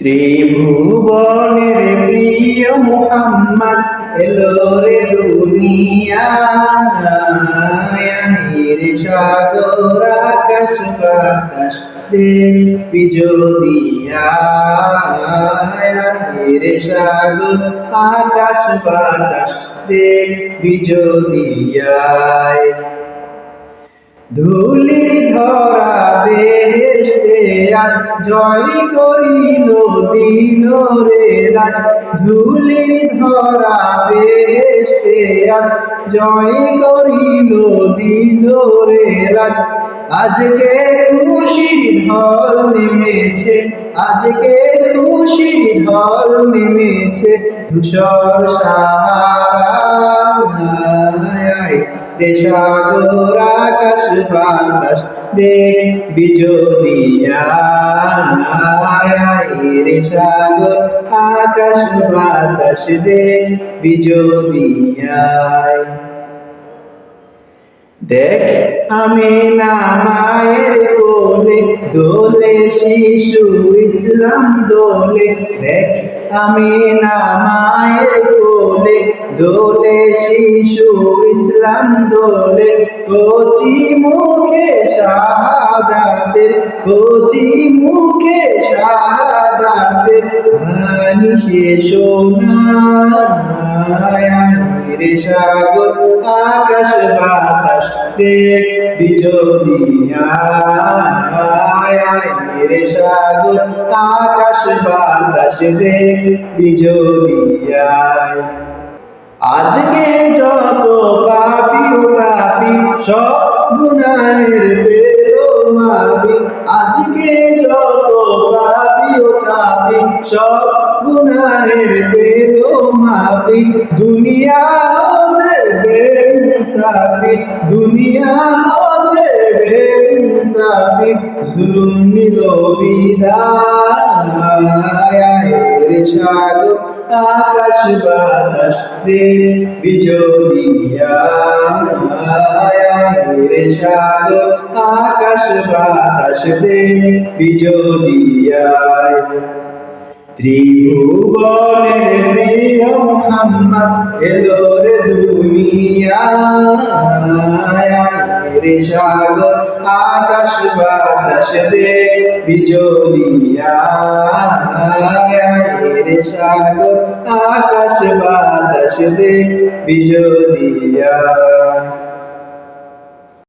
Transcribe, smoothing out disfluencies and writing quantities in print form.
ত্রিভুবনের প্রিয় মুহাম্মদ এলো রে দুনিয়ায়, রে সাগর আকাশ বাতাস দেখবি যদি রে সাগর আকাশ বাতাস দেখবি যদি ধুলির ধরা বেহেশতে আজ জয় করিল দিল রে রাজ। ধুলির ধরা বেহেশতে আজ জয় করিল দিল রে রাজ। আজকে খুশির ঢল নেমেছে, আজকে খুশির ঢল নেমেছে ধূসর সাহারায়, রে সাগর আকাশ বাতাস দেখবি যদি রে সাগর আকাশ বাতাস দেখবি যদি দেখ আমি না মায়ের কোলে দোলে শিশু ইসলাম দোলে। দেখ আমি না মায়ের কোলে দোলে শিশু ইসলাম দোলে। কচি মুখে শাহাদাতের, কচি মুখে শাহাদাতের বাণী সে শোনায়, রে সাগর আকাশ বাতাস দেখবি যদি রে সাগর আকাশ বাতাস দেখবি যদি আজকে যত পাপি ও তাপি সব গুনাহের পেল মাপি। আজকে যত পাপি ও তাপি সব গুনাহের পেল মাপি। দুনিয়া হতে বেইনসাফি, দুনিয়া হতে বেইনসাফি জুলুম নিল বিদায়, রে সাগর আকাশ বাতাস দেখবি যদি রে সাগর আকাশ বাতাস দেখবি যদি ত্রিভুবনের প্রিয় মুহাম্মদ এলো রে দুনিয়ায়, রে সাগর আকাশ বাতাস দেখবি যদি রে সাগর আকাশ বাতাস দেখবি যদি